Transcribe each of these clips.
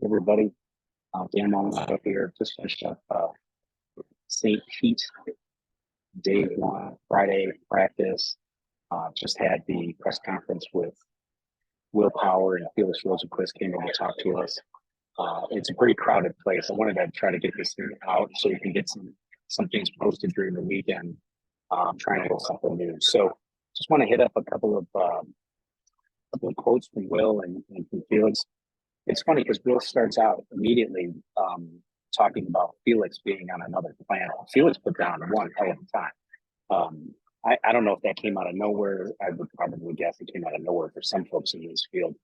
everybody. Dan Malnato here. Just finished up St. Pete day one, Friday practice. Just had the press conference with Will Power and Felix Rosenquist came in to talk to us. It's a pretty crowded place. I wanted to try to get this thing out so you can get some things posted during the weekend. Trying to get something new. So just want to hit up a couple of quotes from Will and from Felix. It's funny because Will starts out immediately talking about Felix being on another planet. Felix put down one hell of a time. I don't know if that came out of nowhere. I would probably guess it came out of nowhere for some folks in this field.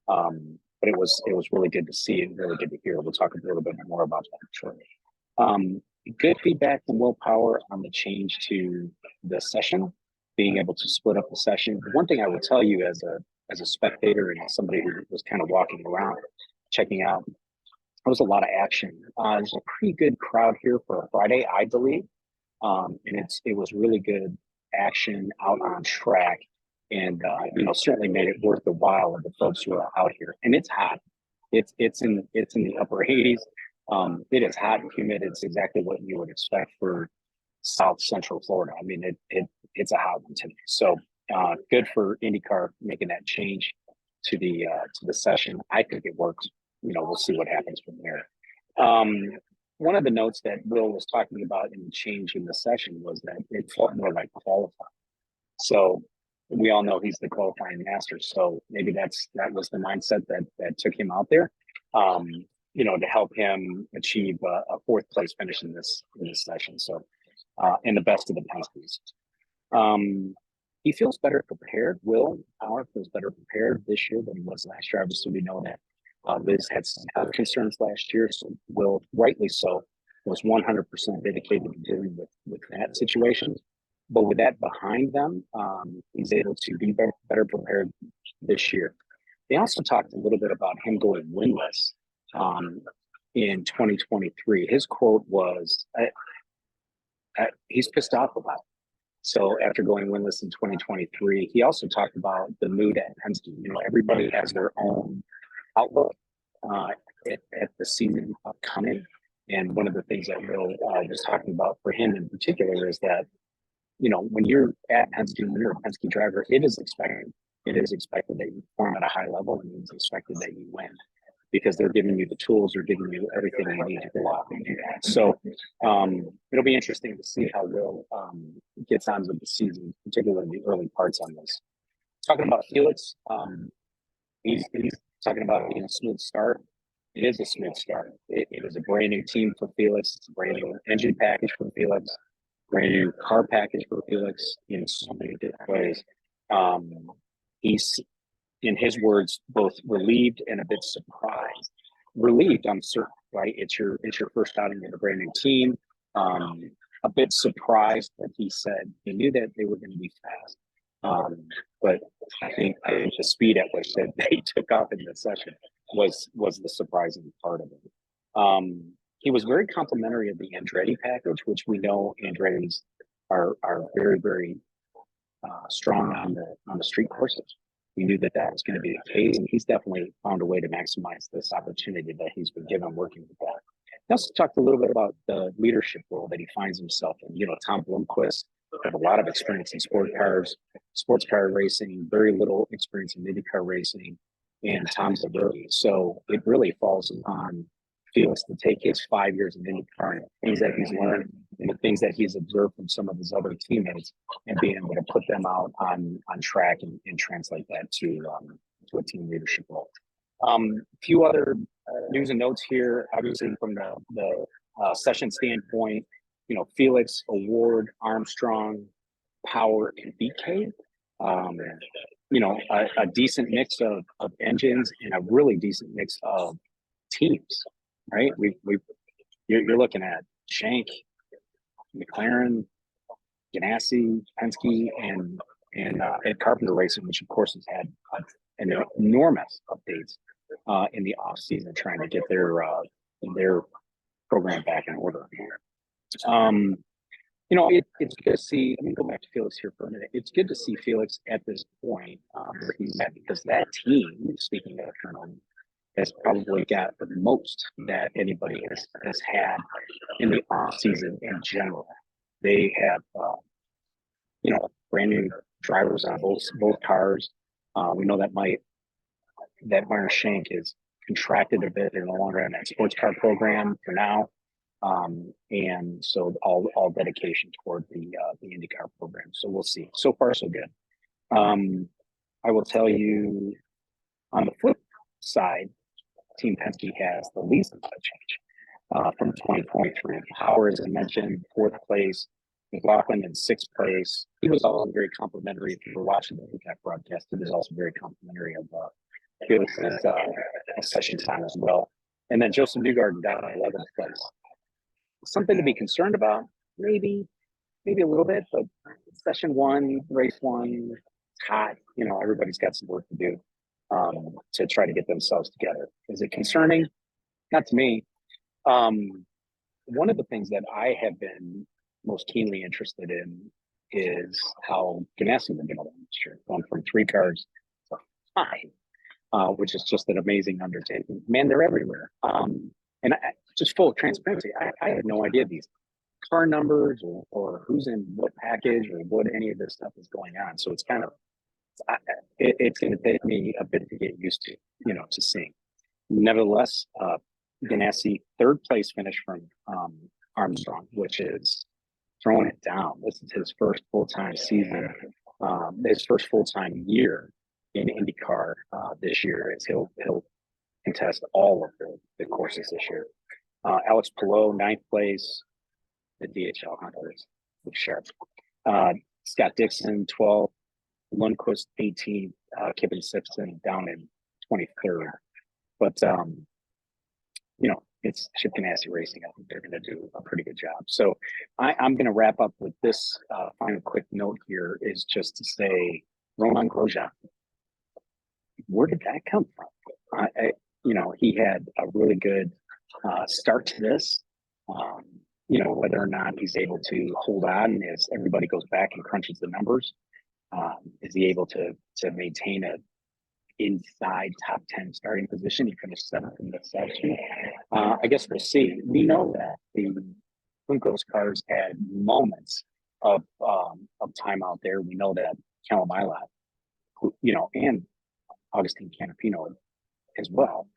But it was really good to see and really good to hear. We'll talk a little bit more about that shortly. Good feedback from Will Power on the change to the session, being able to split up the session. One thing I will tell you as a spectator and somebody who was kind of walking around, checking out, there was a lot of action. There's a pretty good crowd here for a Friday, I believe. And it was really good action out on track, and certainly made it worth the while of the folks who are out here. And it's hot. It's in the upper 80s. It is hot and humid. It's exactly what you would expect for South Central Florida. I mean, it's a hot one today. So good for IndyCar making that change to the session. I think it works. We'll see what happens from there. One of the notes that Will was talking about in the change in the session was that it felt more like qualifying. So we all know he's the qualifying master. So maybe that was the mindset that took him out there, to help him achieve a fourth place finish in this session. So, and the best of the Penskes. He feels better prepared. Will Power feels better prepared this year than he was last year. Obviously, we know that Liz had some health concerns last year, so Will, rightly so, was 100% dedicated to dealing with that situation. But with that behind them, he's able to be better prepared this year. They also talked a little bit about him going winless in 2023. His quote was, he's pissed off about it. So after going winless in 2023, he also talked about the mood at Penske. Everybody has their own outlook at the season upcoming. And one of the things that Will was talking about for him in particular is that, when you're at Penske, when you're a Penske driver, it is expected that you perform at a high level, and it's expected that you win because they're giving you the tools, they're giving you everything you need to go out and do that. So it'll be interesting to see how Will gets on with the season, particularly in the early parts on this. Talking about Felix, he's talking about being a smooth start. It is a smooth start. It is a brand new team for Felix. It's a brand new engine package for Felix, brand new car package for Felix in so many different ways. He's, in his words, both relieved and a bit surprised. Relieved, I'm certain, right? It's your first outing in a brand new team. A bit surprised that he said he knew that they were going to be fast. But I think the speed at which that they took off in the session was the surprising part of it. He was very complimentary of the Andretti package, which we know Andretti's are very, very strong on the street courses. We knew that was going to be the case, and he's definitely found a way to maximize this opportunity that he's been given working with that. He also talked a little bit about the leadership role that he finds himself in. Tom Blomqvist have a lot of experience in sports car racing, very little experience in IndyCar racing, and Tom's a rookie. So it really falls upon Felix to take his 5 years in IndyCar and things that he's learned and the things that he's observed from some of his other teammates and being able to put them out on track and translate that to a team leadership role. A few other news and notes here, obviously from the session standpoint, Felix, Award, Armstrong, Power, and BK. A decent mix of engines and a really decent mix of teams, right? You're looking at Shank, McLaren, Ganassi, Penske, and Ed Carpenter Racing, which of course has had an enormous updates in the off season, trying to get their program back in order. It's good to see. Let me go back to Felix here for a minute. It's good to see Felix at this point where he's at, because that team, speaking of turnover, has probably got the most that anybody has had in the off season in general. They have, brand new drivers on both cars. We know that Meyer Shank is contracted a bit. They're no longer in that sports car program for now. And so all dedication toward the IndyCar program. So we'll see. So far, so good. I will tell you on the flip side, Team Penske has the least amount of change from 2023. Howard, as I mentioned, fourth place. McLaughlin in sixth place. He was also very complimentary. If you were watching the IndyCar broadcast, he was also very complimentary of Felix's session time as well. And then Joseph Newgarden down in 11th place. Something to be concerned about, maybe a little bit, but session one, race one, it's hot. Everybody's got some work to do to try to get themselves together. Is it concerning? Not to me. One of the things that I have been most keenly interested in is how Ganassi has been doing this year, going from 3 cars to 5, which is just an amazing undertaking. Man, they're everywhere. And just full transparency, I had no idea these car numbers or who's in what package or what any of this stuff is going on. So it's kind of, it's going to take me a bit to get used to, to seeing. Nevertheless, Ganassi, third place finish from Armstrong, which is throwing it down. This is his first full-time season, his first full-time year in IndyCar this year, as he'll contest all of the courses this year. Alex Palou, ninth place, the DHL hunters, with sharp. Scott Dixon, 12th, Lundqvist, 18th, Kevin Simpson down in 23rd. But it's Chip Ganassi Racing. I think they're going to do a pretty good job. So I'm going to wrap up with this final quick note here, is just to say, Romain Grosjean, where did that come from? He had a really good start to this. Whether or not he's able to hold on as everybody goes back and crunches the numbers, is he able to maintain a inside top 10 starting position? He finished 7th in the session. I guess we'll see. We know that the Funkos cars had moments of time out there. We know that Callum Ilott, and Augustine Canapino as well,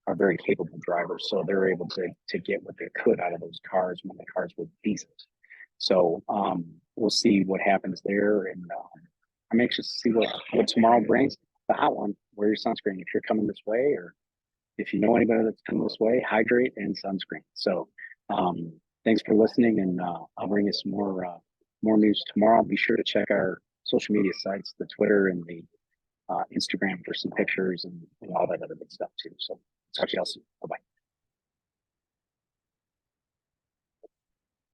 are very capable drivers. So they're able to get what they could out of those cars when the cars were decent. So we'll see what happens there. And I'm anxious to see what tomorrow brings. The hot one, wear your sunscreen if you're coming this way, or if you know anybody that's coming this way, hydrate and sunscreen. So thanks for listening, and I'll bring you some more news tomorrow. Be sure to check our social media sites, the Twitter and the Instagram, for some pictures and all that other good stuff too. So talk to y'all soon. Bye-bye.